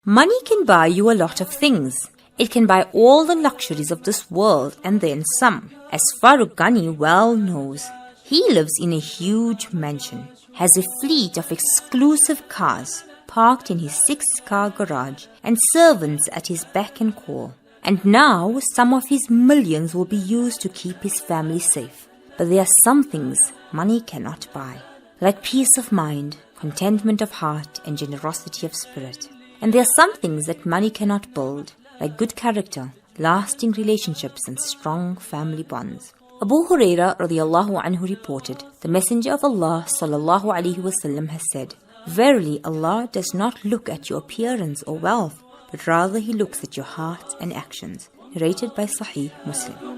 Money can buy you a lot of things. It can buy all the luxuries of this world and then some. As Farouk Ghani well knows, he lives in a huge mansion, has a fleet of exclusive cars parked in his 6-car garage and servants at his beck and call. And now some of his millions will be used to keep his family safe. But there are some things money cannot buy, like peace of mind, contentment of heart and generosity of spirit. And there are some things that money cannot build, like good character, lasting relationships and strong family bonds. Abu Huraira radiyallahu anhu reported, the Messenger of Allah sallallahu alaihi wasallam has said, "Verily Allah does not look at your appearance or wealth, but rather He looks at your heart and actions." Narrated by Sahih Muslim.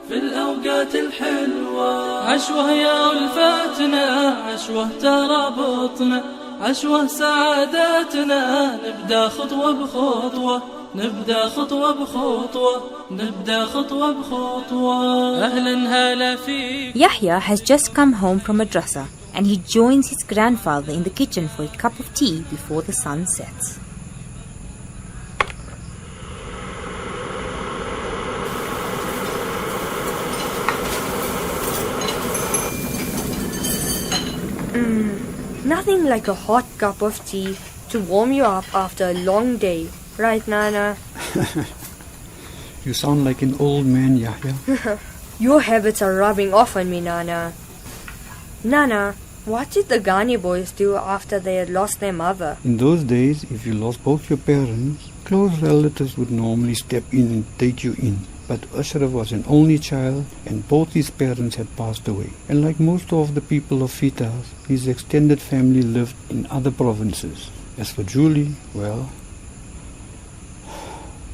في الأوقات الحلوة عشوة يا ألفاتنا عشوة ترابطنا عشوة سعاداتنا نبدأ خطوة بخطوة نبدأ خطوة بخطوة نبدأ خطوة بخطوة أهلا هلا فيك. Yahya has just come home from madrasa and he joins his grandfather in the kitchen for a cup of tea before the sun sets. Nothing like a hot cup of tea to warm you up after a long day. Right, Nana? You sound like an old man, Yahya. Your habits are rubbing off on me, Nana. Nana, what did the Ghani boys do after they had lost their mother? In those days, if you lost both your parents, close relatives would normally step in and take you in. But Ashraf was an only child and both his parents had passed away. And like most of the people of Fietas, his extended family lived in other provinces. As for Julie, well,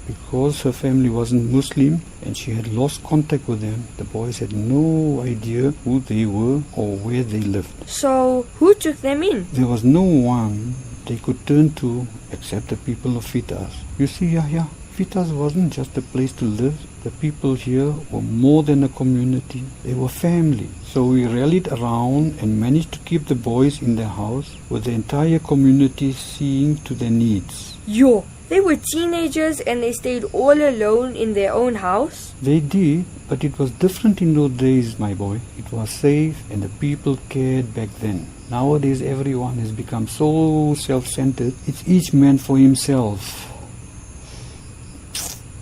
because her family wasn't Muslim and she had lost contact with them, the boys had no idea who they were or where they lived. So, who took them in? There was no one they could turn to except the people of Fietas. You see, Yahya, Fietas wasn't just a place to live. The people here were more than a community. They were family. So we rallied around and managed to keep the boys in their house with the entire community seeing to their needs. Yo, they were teenagers and they stayed all alone in their own house? They did, but it was different in those days, my boy. It was safe and the people cared back then. Nowadays everyone has become so self-centered. It's each man for himself.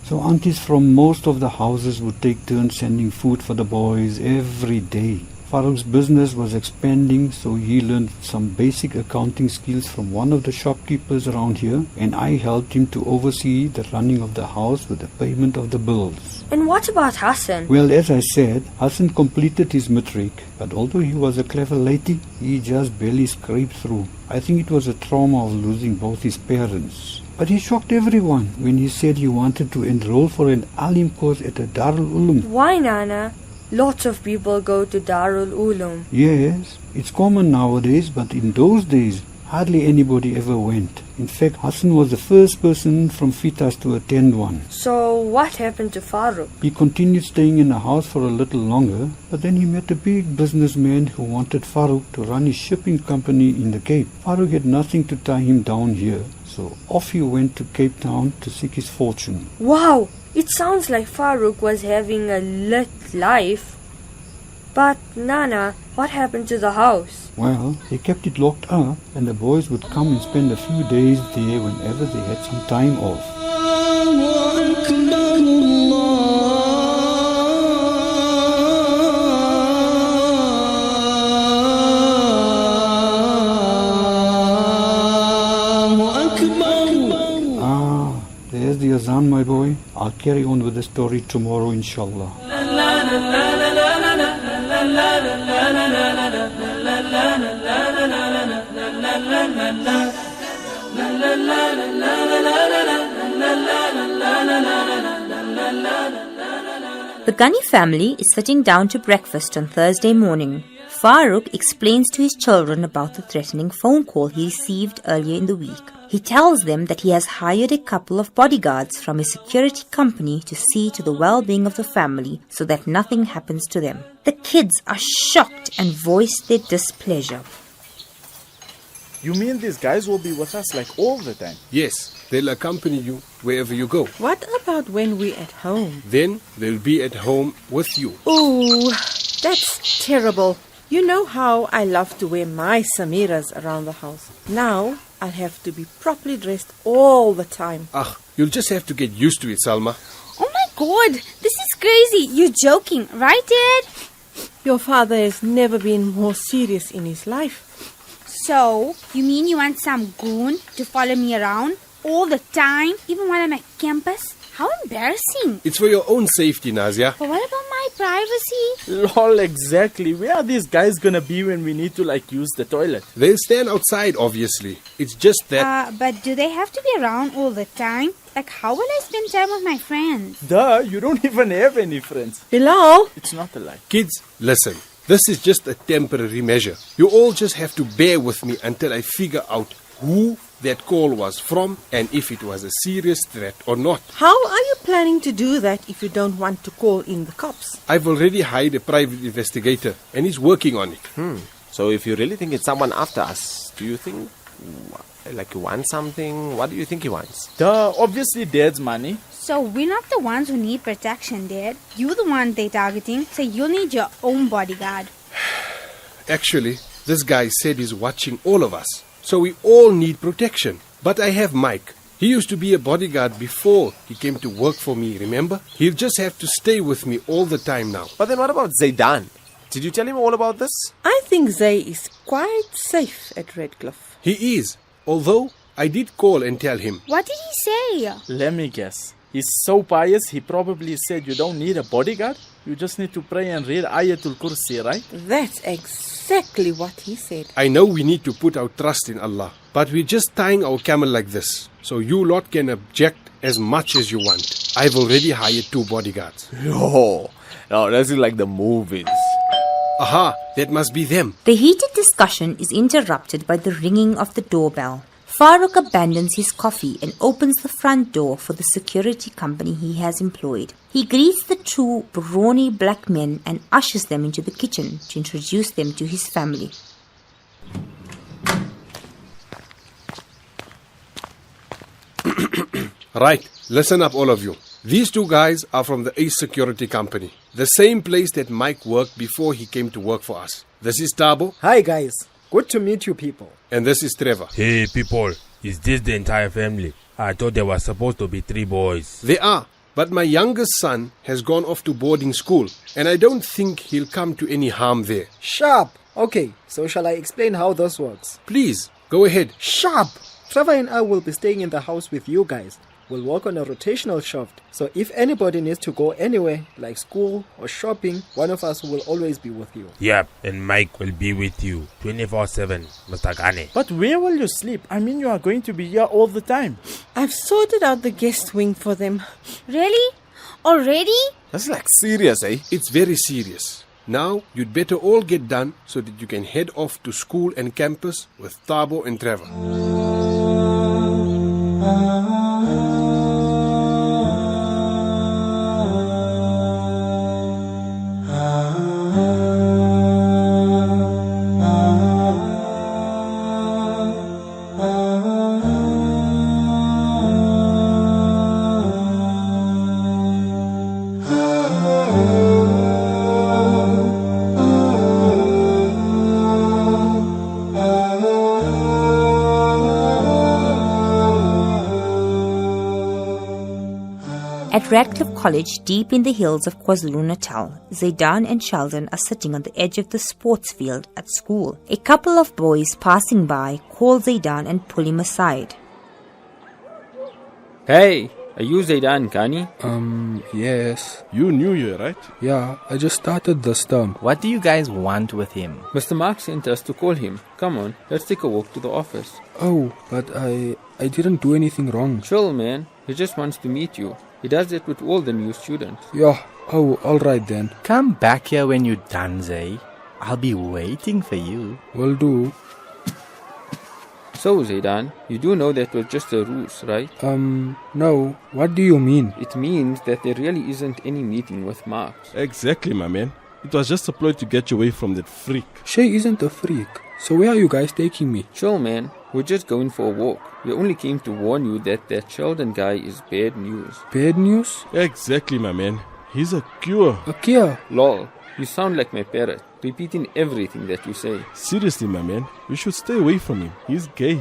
So aunties from most of the houses would take turns sending food for the boys every day. Farouk's business was expanding, so he learned some basic accounting skills from one of the shopkeepers around here, and I helped him to oversee the running of the house with the payment of the bills. And what about Hassan? Well, as I said, Hassan completed his matric, but although he was a clever lady, he just barely scraped through. I think it was a trauma of losing both his parents. But he shocked everyone when he said he wanted to enroll for an alim course at a Darul Ulum. Why, Nana? Lots of people go to Darul Ulum. Yes, it's common nowadays, but in those days, hardly anybody ever went. In fact, Hassan was the first person from Fietas to attend one. So, what happened to Farouk? He continued staying in the house for a little longer, but then he met a big businessman who wanted Farouk to run his shipping company in the Cape. Farouk had nothing to tie him down here, so off he went to Cape Town to seek his fortune. Wow! It sounds like Farouk was having a lit life. But, Nana, what happened to the house? Well, they kept it locked up and the boys would come and spend a few days there whenever they had some time off. There's the azan, my boy. I'll carry on with the story tomorrow, inshallah. The Ghani family is sitting down to breakfast on Thursday morning. Farouk explains to his children about the threatening phone call he received earlier in the week. He tells them that he has hired a couple of bodyguards from a security company to see to the well-being of the family so that nothing happens to them. The kids are shocked and voice their displeasure. You mean these guys will be with us like all the time? Yes, they'll accompany you wherever you go. What about when we're at home? Then they'll be at home with you. Ooh, that's terrible. You know how I love to wear my Samiras around the house. Now I'll have to be properly dressed all the time. You'll just have to get used to it, Salma. Oh my god, this is crazy. You're joking, right, Dad? Your father has never been more serious in his life. So, you mean you want some goon to follow me around all the time, even while I'm at campus? How embarrassing. It's for your own safety, Nazia. But what about my privacy? Lol, exactly. Where are these guys gonna be when we need to use the toilet? They'll stand outside, obviously. It's just that... But do they have to be around all the time? Like, how will I spend time with my friends? Duh, you don't even have any friends. Bilal? It's not a lie. Kids, listen. This is just a temporary measure. You all just have to bear with me until I figure out who that call was from and if it was a serious threat or not. How are you planning to do that if you don't want to call in the cops? I've already hired a private investigator and he's working on it. So if you really think it's someone after us, do you think, he wants something? What do you think he wants? Duh, obviously Dad's money. So we're not the ones who need protection, Dad. You're the one they're targeting, so you'll need your own bodyguard. Actually, this guy said he's watching all of us. So we all need protection. But I have Mike. He used to be a bodyguard before he came to work for me, remember? He'll just have to stay with me all the time now. But then what about Zaydaan? Did you tell him all about this? I think Zay is quite safe at Redcliffe. He is. Although, I did call and tell him. What did he say? Let me guess. He's so pious, he probably said you don't need a bodyguard. You just need to pray and read Ayatul Kursi, right? That's exactly what he said. I know we need to put our trust in Allah, but we're just tying our camel like this. So you lot can object as much as you want. I've already hired 2 bodyguards. Oh, no, that's like the movies. Aha, that must be them. The heated discussion is interrupted by the ringing of the doorbell. Farouk abandons his coffee and opens the front door for the security company he has employed. He greets the 2 brawny black men and ushers them into the kitchen to introduce them to his family. Right, listen up all of you. These 2 guys are from the Ace Security Company, the same place that Mike worked before he came to work for us. This is Tabo. Hi guys, good to meet you people. And this is Trevor. Hey people, is this the entire family? I thought there were supposed to be 3 boys. They are, but my youngest son has gone off to boarding school, and I don't think he'll come to any harm there. Sharp! Okay, so shall I explain how this works? Please, go ahead. Sharp! Trevor and I will be staying in the house with you guys. We'll work on a rotational shift. So if anybody needs to go anywhere, like school or shopping, one of us will always be with you. Yep, and Mike will be with you 24/7, Mr. Gane. But where will you sleep? I mean, you are going to be here all the time. I've sorted out the guest wing for them. Really? Already? That's serious, eh? It's very serious. Now, you'd better all get done so that you can head off to school and campus with Tabo and Trevor. At Radcliffe College, deep in the hills of KwaZulu-Natal, Zaydaan and Sheldon are sitting on the edge of the sports field at school. A couple of boys passing by call Zaydaan and pull him aside. Hey, are you Zaydaan Kani? Yes. You new here, right? Yeah, I just started this term. What do you guys want with him? Mr. Mark sent us to call him. Come on, let's take a walk to the office. Oh, but I didn't do anything wrong. Chill, man. He just wants to meet you. He does it with all the new students. Yeah, oh, alright then. Come back here when you're done, Zay. I'll be waiting for you. Will do. So, Zaydaan, you do know that was just a ruse, right? No. What do you mean? It means that there really isn't any meeting with Mark. Exactly, my man. It was just a ploy to get you away from that freak. Shay isn't a freak. So where are you guys taking me? Chill, man. We're just going for a walk. We only came to warn you that Sheldon guy is bad news. Bad news? Exactly, my man. He's a cure. A cure? Lol. You sound like my parrot, repeating everything that you say. Seriously, my man. We should stay away from him. He's gay.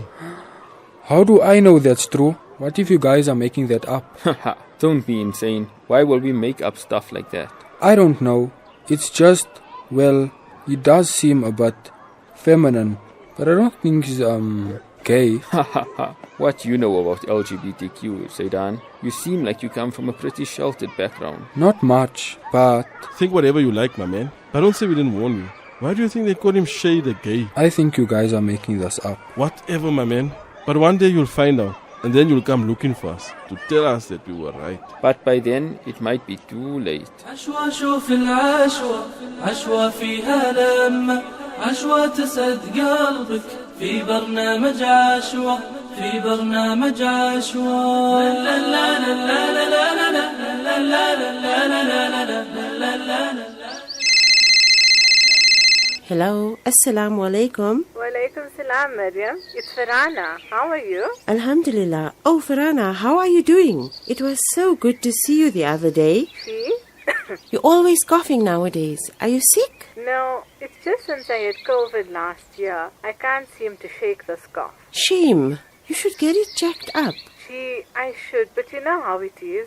How do I know that's true? What if you guys are making that up? Haha, don't be insane. Why will we make up stuff like that? I don't know. It's just, well, he does seem a bit feminine. But I don't think he's, gay. Hahaha. What you know about LGBTQ, Zaydaan? You seem like you come from a pretty sheltered background. Not much, but... Think whatever you like, my man. But don't say we didn't warn you. Why do you think they call him Shay the gay? I think you guys are making this up. Whatever, my man. But one day you'll find out. And then you'll come looking for us to tell us that we were right. But by then, it might be too late. عشوة شوف العشوة عشوة فيها لمة عشوة تسعد قلبك في برنامج عشوة في برنامج عشوة لا لا لا لا لا لا لا لا لا لا لا لا. Hello, Assalamu alaikum. Walaikum salam, Maryam. It's Farana. How are you? Alhamdulillah. Oh, Farana, how are you doing? It was so good to see you the other day. See? You're always coughing nowadays. Are you sick? No, it's just since I had COVID last year. I can't seem to shake this cough. Shame. You should get it checked up. Gee, I should, but you know how it is.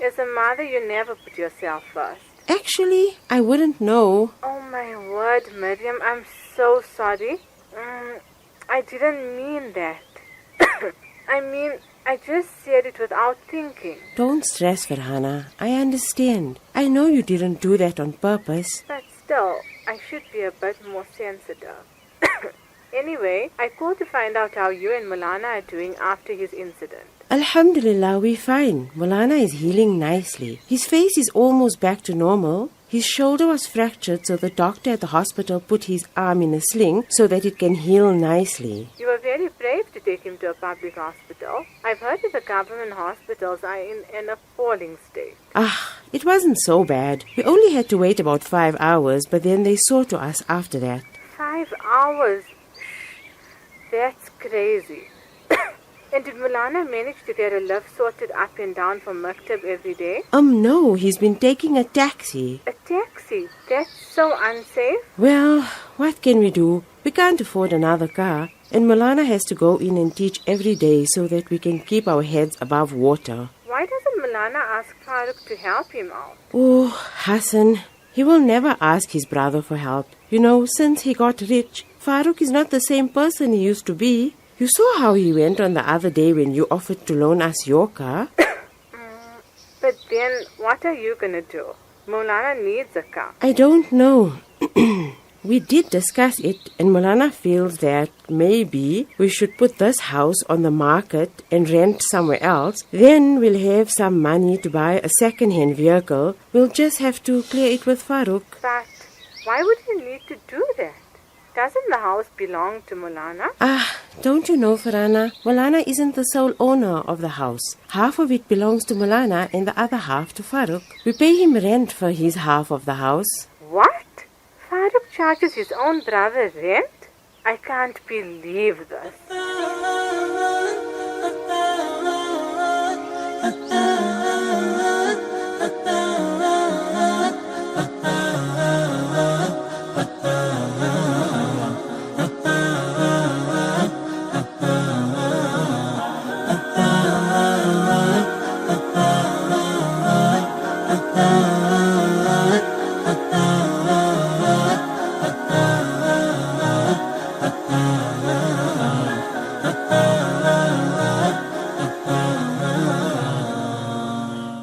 As a mother, you never put yourself first. Actually, I wouldn't know. Oh my word, Maryam, I'm so sorry. I didn't mean that. I mean, I just said it without thinking. Don't stress, Farhana. I understand. I know you didn't do that on purpose. But still, I should be a bit more sensitive. Anyway, I called to find out how you and Mulana are doing after his incident. Alhamdulillah, we're fine. Mulana is healing nicely. His face is almost back to normal. His shoulder was fractured, so the doctor at the hospital put his arm in a sling so that it can heal nicely. You were very brave to take him to a public hospital. I've heard that the government hospitals are in an appalling state. It wasn't so bad. We only had to wait about 5 hours, but then they saw to us after that. 5 hours? That's crazy. And did Mulana manage to get a lift sorted up and down from Maktab every day? No, he's been taking a taxi. A taxi? That's so unsafe. Well, what can we do? We can't afford another car. And Mulana has to go in and teach every day so that we can keep our heads above water. Why doesn't Mulana ask Farouk to help him out? Oh, Hassan, he will never ask his brother for help. You know, since he got rich, Farouk is not the same person he used to be. You saw how he went on the other day when you offered to loan us your car. But then, what are you going to do? Mulana needs a car. I don't know. We did discuss it, and Mulana feels that maybe we should put this house on the market and rent somewhere else. Then we'll have some money to buy a second-hand vehicle. We'll just have to clear it with Farouk. But why would you need to do that? Doesn't the house belong to Mulana? Don't you know, Farana? Mulana isn't the sole owner of the house. Half of it belongs to Mulana and the other half to Farouk. We pay him rent for his half of the house. What? Farouk charges his own brother rent? I can't believe this.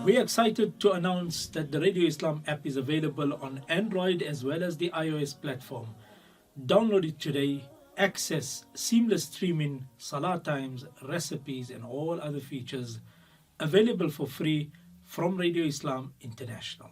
We are excited to announce that the Radio Islam app is available on Android as well as the iOS platform. Download it today. Access seamless streaming, salah times, recipes and all other features available for free from Radio Islam International.